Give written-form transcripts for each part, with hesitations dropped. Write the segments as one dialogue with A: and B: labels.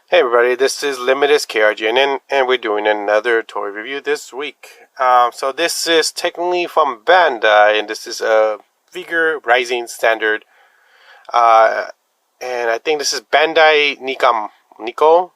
A: Hey everybody, this is Limited KRGN and we're doing another toy review this week. So this is technically from Bandai and this is a figure rising standard. Uh, and I think this is Bandai Namako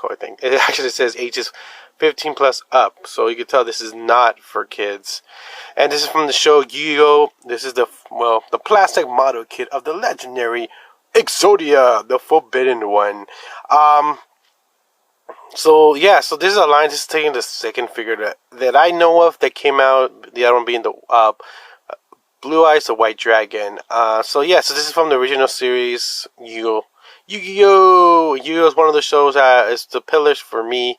A: I think. It actually says ages 15 plus up, so you can tell this is not for kids. And this is from the show Yu-Gi-Oh! This is the plastic model kit of the legendary Exodia, the Forbidden One. So this is a line. This is taking the second figure that I know of that came out. The other one being the Blue Eyes, the White Dragon. So this is from the original series Yu-Gi-Oh! Yu-Gi-Oh! Is one of the shows that is the pillars for me.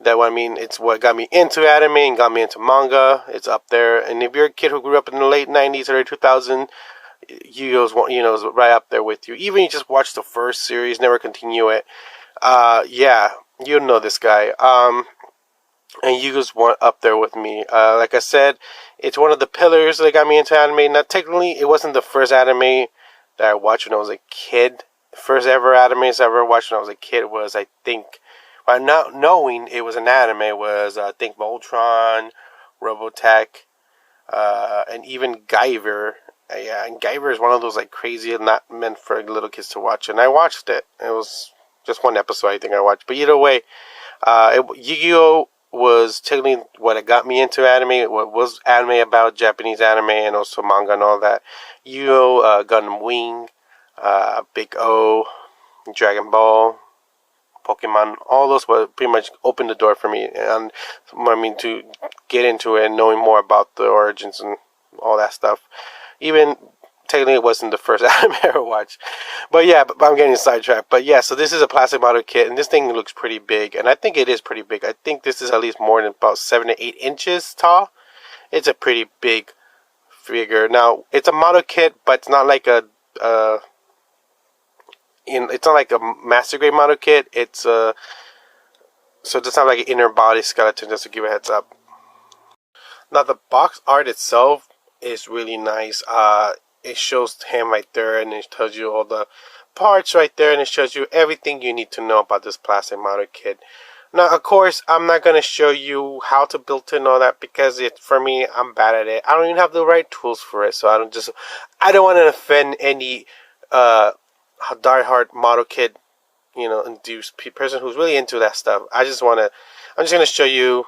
A: It's what got me into anime and got me into manga. It's up there. And if you're a kid who grew up in the late 90s, early 2000s, Yu-Gi-Oh's is right up there with you. Even you just watch the first series, never continue it. You know this guy. And Yu-Gi-Oh's one up there with me. Like I said, it's one of the pillars that got me into anime. Now, technically, it wasn't the first anime that I watched when I was a kid. The first ever animes I ever watched when I was a kid was, I think, by not knowing it was an anime, was I think Voltron, Robotech, and even Guyver. Yeah, and Guyver is one of those like crazy, not meant for little kids to watch. And I watched it. It was just one episode I think I watched. But either way, Yu-Gi-Oh! Was technically what got me into anime. What was anime about, Japanese anime, and also manga and all that. Yu-Gi-Oh! Gundam Wing, Big O, Dragon Ball, Pokemon, all those were pretty much opened the door for me, and to get into it and knowing more about the origins and all that stuff. Even technically it wasn't the first anime I ever watched. But I'm getting sidetracked. But so this is a plastic model kit, and this thing looks pretty big, and I think it is pretty big. I think this is at least more than about 7 to 8 inches tall. It's a pretty big figure. Now, it's a model kit, but it's not like it's not like a master grade model kit. It's so it doesn't have like an inner body skeleton, just to give a heads up. Now, the box art itself is really nice. It shows him right there, and it tells you all the parts right there, and it shows you everything you need to know about this plastic model kit. Now, of course, I'm not going to show you how to build it and all that, because for me, I'm bad at it. I don't even have the right tools for it, so I don't want to offend any diehard model kit, induced person who's really into that stuff. I'm just going to show you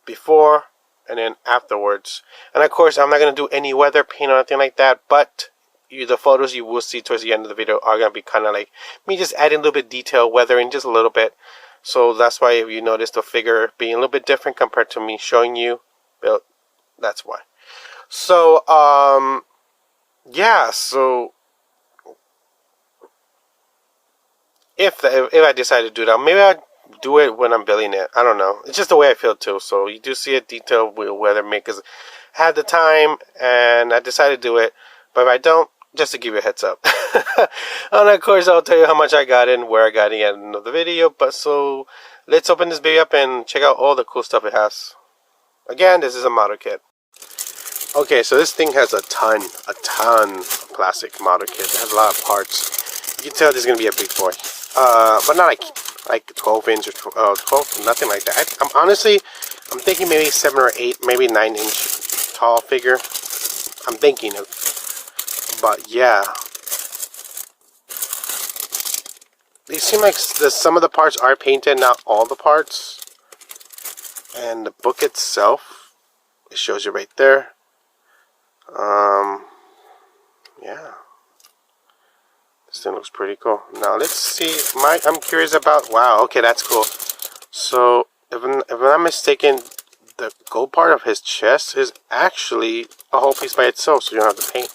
A: before and then afterwards. And of course, I'm not going to do any weather paint or anything like that, but the photos you will see towards the end of the video are going to be kind of like me just adding a little bit of detail, weathering just a little bit. So that's why if you notice the figure being a little bit different compared to me showing you, that's why. So, so if I decide to do that, maybe I'll do it when I'm building it. I don't know. It's just the way I feel too. So you do see a detail with weather makers had the time, and I decided to do it. But if I don't, just to give you a heads up. And of course, I'll tell you how much I got in, where I got it at the end of the video. But so let's open this baby up and check out all the cool stuff it has. Again, this is a model kit. Okay, so this thing has a ton of plastic model kit. It has a lot of parts. You can tell this is gonna be a big boy. But not like 12 inch or 12, nothing like that. I'm thinking maybe 7 or 8, maybe 9 inch tall figure. I'm thinking of, but yeah. They seem like some of the parts are painted, not all the parts. And the book itself, it shows you right there. Yeah. This thing looks pretty cool. Now let's see. I'm curious about. Wow. Okay, that's cool. So if I'm not mistaken, the gold part of his chest is actually a whole piece by itself, so you don't have to paint.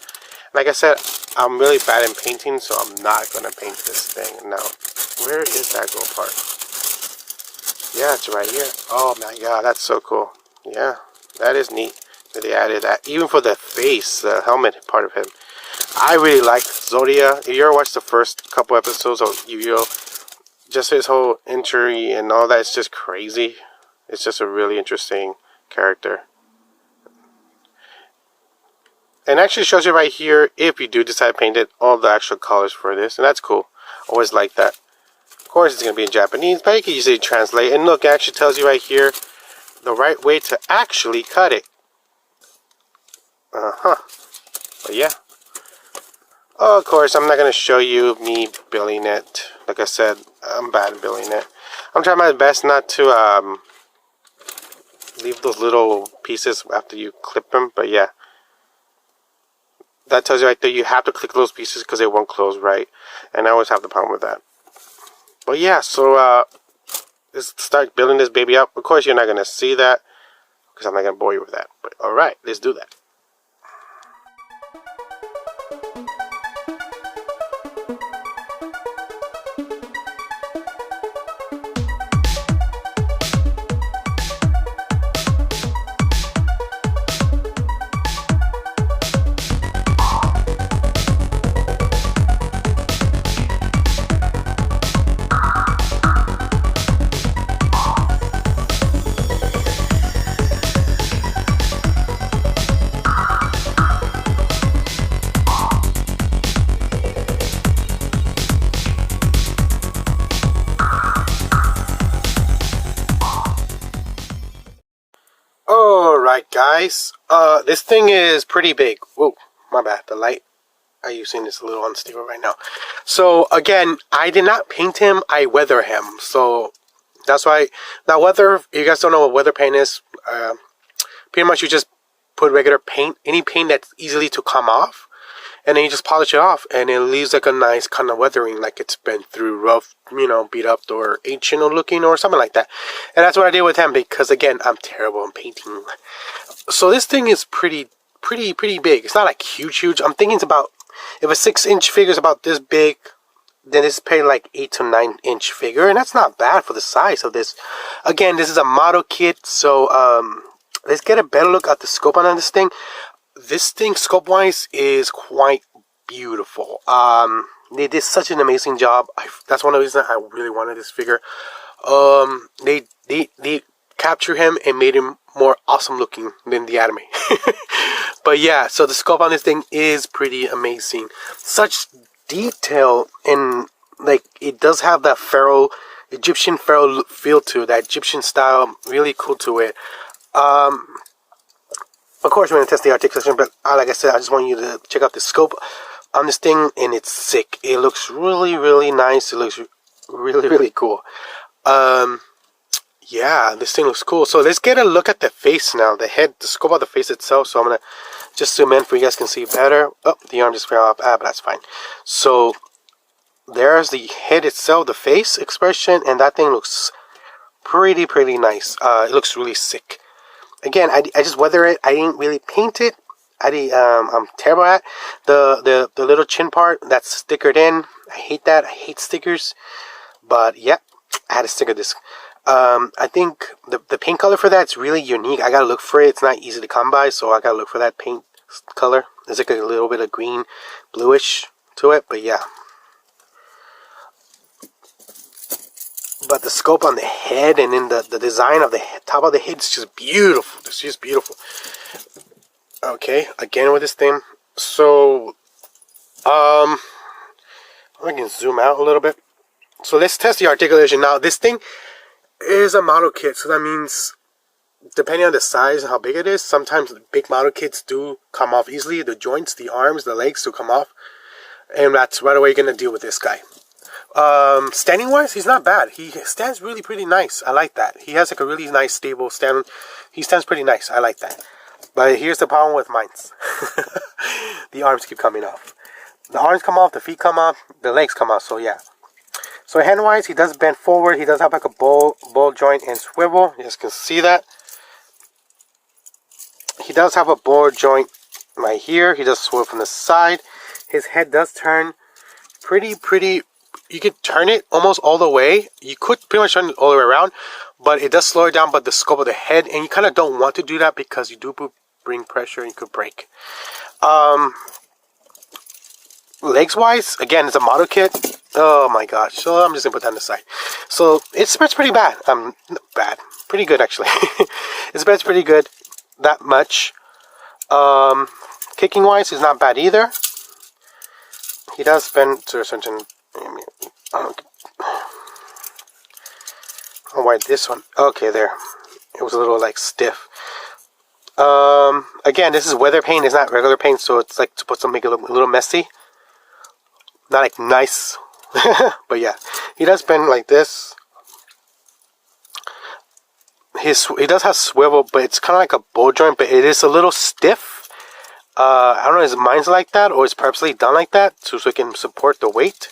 A: Like I said, I'm really bad in painting, so I'm not gonna paint this thing. Now, where is that gold part? Yeah, it's right here. Oh my god, that's so cool. Yeah, that is neat that they added that. Even for the face, the helmet part of him. I really like Exodia. If you ever watched the first couple episodes of Yu-Gi-Oh!, just his whole entry and all that, it's just crazy. It's just a really interesting character. And actually shows you right here, if you do decide to paint it, all the actual colors for this. And that's cool. Always like that. course, it's going to be in Japanese, but you can usually translate. And look, it actually tells you right here the right way to actually cut it. But yeah. Oh, of course, I'm not going to show you me billing it. Like I said, I'm bad at billing it. I'm trying my best not to leave those little pieces after you clip them. But yeah. That tells you right there you have to click those pieces because they won't close right. And I always have the problem with that. But yeah, so let's start building this baby up. Of course, you're not going to see that because I'm not going to bore you with that. But alright, let's do that. Alright guys, this thing is pretty big. Whoa, my bad, the light I'm using is a little unstable right now. So again, I did not paint him, I weather him. So that's why, now weather, if you guys don't know what weather paint is, pretty much you just put regular paint, any paint that's easily to come off, and then you just polish it off, and it leaves like a nice kind of weathering, like it's been through rough, you know, beat up or ancient looking or something like that. And that's what I did with him because again, I'm terrible in painting. So this thing is pretty big. It's not like huge. I'm thinking it's about, if a 6-inch figure is about this big, then it's probably like 8 to 9-inch figure, and that's not bad for the size of this. Again, this is a model kit, so let's get a better look at the scope on this thing. This thing, scope-wise, is quite beautiful. They did such an amazing job. That's one of the reasons I really wanted this figure. They captured him and made him more awesome looking than the anime. But yeah, so the scope on this thing is pretty amazing. Such detail, and like it does have that pharaoh, Egyptian pharaoh feel to it, that Egyptian style, really cool to it. Of course, we're going to test the articulation, but like I said, I just want you to check out the scope on this thing, and it's sick. It looks really nice. It looks really cool. Yeah, this thing looks cool. So let's get a look at the face now. The head, the scope of the face itself. So I'm going to just zoom in for you guys can see better. Oh, the arm just fell off. But that's fine. So there's the head itself, the face expression, and that thing looks pretty nice. It looks really sick. Again, I just weather it. I didn't really paint it. I'm terrible at the little chin part that's stickered in. I hate that. I hate stickers. But yeah, I had a sticker this. I think the paint color for that's really unique. I gotta look for it. It's not easy to come by, so I gotta look for that paint color. There's like a little bit of green, bluish to it, but yeah. But the scope on the head and then the design of the top of the head is just beautiful. It's just beautiful. Okay, again with this thing. So, I can zoom out a little bit. So let's test the articulation. Now, this thing is a model kit, so that means depending on the size and how big it is, sometimes big model kits do come off easily. The joints, the arms, the legs do come off, and that's right away you're gonna deal with this guy. Standing wise, he's not bad. He stands really pretty nice. I like that. He has like a really nice stable stand. He stands pretty nice. I like that. But here's the problem with mine. The arms keep coming off. The arms come off, the feet come off, the legs come off. So yeah. So hand wise, he does bend forward. He does have like a ball joint and swivel. You guys can see that. He does have a ball joint right here. He does swivel from the side. His head does turn pretty. You could turn it almost all the way. You could pretty much turn it all the way around, but it does slow it down by the scope of the head, and you kind of don't want to do that because you do bring pressure and you could break. Legs wise, again, it's a model kit. Oh my gosh. So I'm just gonna put that on the side. So it spreads pretty bad. Bad. Pretty good actually. It spreads pretty good. That much. Kicking wise, is not bad either. He does bend to a certain. Oh, why this one? Okay, there. It was a little like stiff. Again, this is weather paint. It's not regular paint, so it's like supposed to make it look a little messy. Not like nice, but yeah, he does bend like this. He does have swivel, but it's kind of like a bowl joint, but it is a little stiff. I don't know if mine's like that or it's purposely done like that so it can support the weight.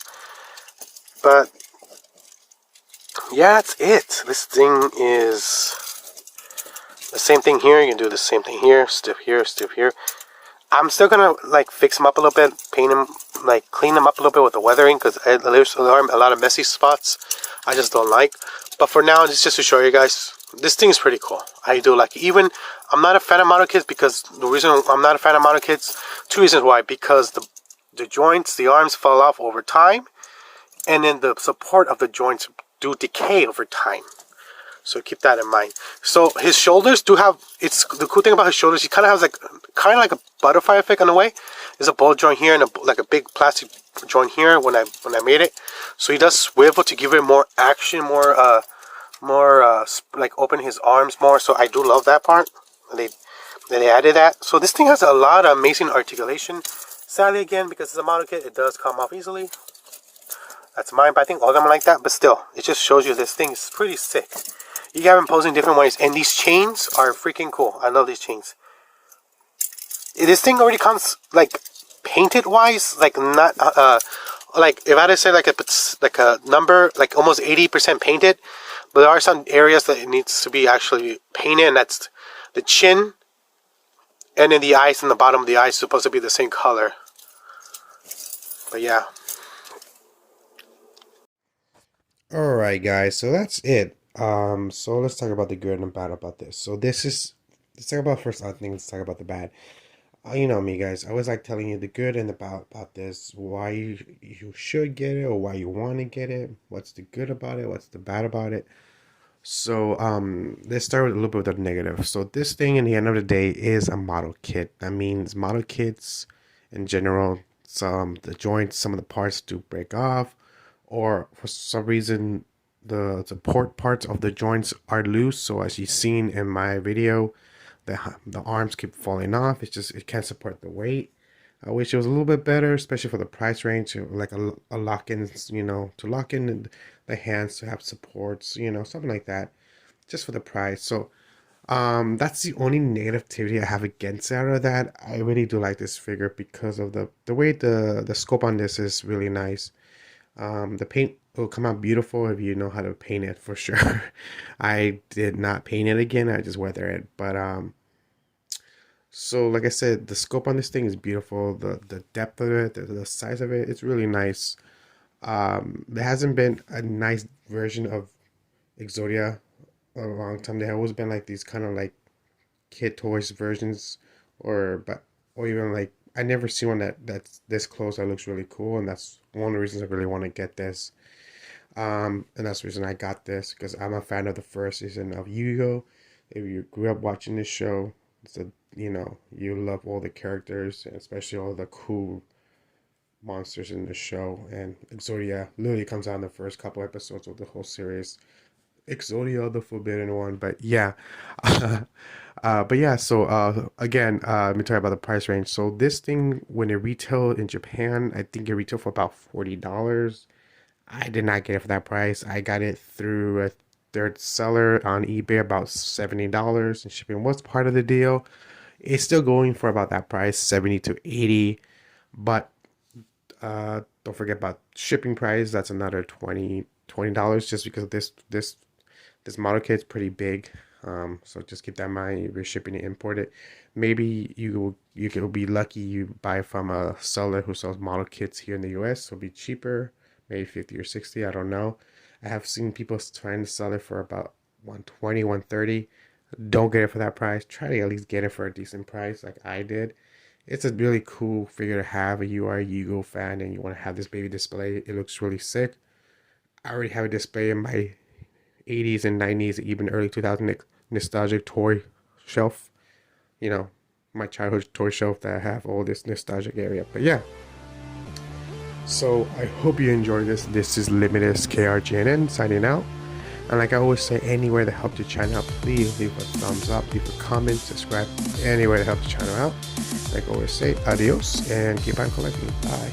A: But yeah, that's it. This thing is the same thing here. You can do the same thing here. Stiff here, stiff here. I'm still gonna like fix them up a little bit, paint them, like clean them up a little bit with the weathering because there's a lot of messy spots I just don't like. But for now, just to show you guys, this thing is pretty cool. I do like it. Even I'm not a fan of model kits because the reason I'm not a fan of model kits, two reasons why. Because the joints, the arms fall off over time, and then the support of the joints do decay over time. So keep that in mind. So his shoulders do have, it's the cool thing about his shoulders, he kind of has like a butterfly effect in a way. There's a ball joint here and like a big plastic joint here when I made it. So he does swivel to give it more action, more like open his arms more. So I do love that part. They added that. So this thing has a lot of amazing articulation. Sadly, again, because it's a model kit, it does come off easily. That's mine, but I think all of them are like that. But still, it just shows you this thing is pretty sick. You have them posing different ways, and these chains are freaking cool. I love these chains. This thing already comes like painted wise, like not like if I had to say like a number, like almost 80% painted. But there are some areas that it needs to be actually painted, and that's the chin, and then the eyes and the bottom of the eyes is supposed to be the same color. But yeah.
B: Alright guys, so that's it. So let's talk about the good and bad about this. So let's talk about first thing, let's talk about the bad. You know me guys, I always like telling you the good and the bad about this, why you should get it or why you want to get it, what's the good about it, what's the bad about it. So let's start with a little bit of the negative. So this thing in the end of the day is a model kit. That means model kits in general, the joints, some of the parts do break off, or for some reason the support parts of the joints are loose. So as you've seen in my video, the arms keep falling off. It can't support the weight. I wish it was a little bit better, especially for the price range, like a lock-in, to lock in the hands to have supports, something like that, just for the price. So that's the only negativity I have against out of that. I really do like this figure because of the way the scope on this is really nice. The paint will come out beautiful if you know how to paint it, for sure. I did not paint it again. I just weather it. But so like I said, the scope on this thing is beautiful. The depth of it, the size of it, it's really nice. There hasn't been a nice version of Exodia a long time. There have always been like these kind of like kid toys versions, or even like I never see one that's this close that looks really cool, and that's one of the reasons I really want to get this. And that's the reason I got this, because I'm a fan of the first season of Yu-Gi-Oh! If you grew up watching this show, you love all the characters, and especially all the cool monsters in the show. And Exodia literally comes out in the first couple episodes of the whole series. Exodia, the Forbidden One. But yeah. So again, let me talk about the price range. So this thing, when it retailed in Japan, I think it retailed for about $40. I did not get it for that price. I got it through a third seller on eBay, about $70, and shipping was part of the deal. It's still going for about that price, 70 to 80, but don't forget about shipping price. That's another $20, just because this model kit is pretty big. So just keep that in mind if you're shipping it imported. Maybe you can be lucky you buy from a seller who sells model kits here in the US, so it'll be cheaper, maybe 50 or 60, I don't know. I have seen people trying to sell it for about 120, 130. Don't get it for that price. Try to at least get it for a decent price like I did. It's a really cool figure to have if you are a Yu-Gi-Oh fan and you want to have this baby display. It looks really sick. I already have a display in my 80s and 90s, even early 2000s nostalgic toy shelf. My childhood toy shelf that I have all this nostalgic area. But yeah. So I hope you enjoyed this. This is Limitless KRGNN signing out. And like I always say, anywhere to help the channel out, please leave a thumbs up, leave a comment, subscribe, anywhere to help the channel out. Like I always say, adios and keep on collecting. Bye.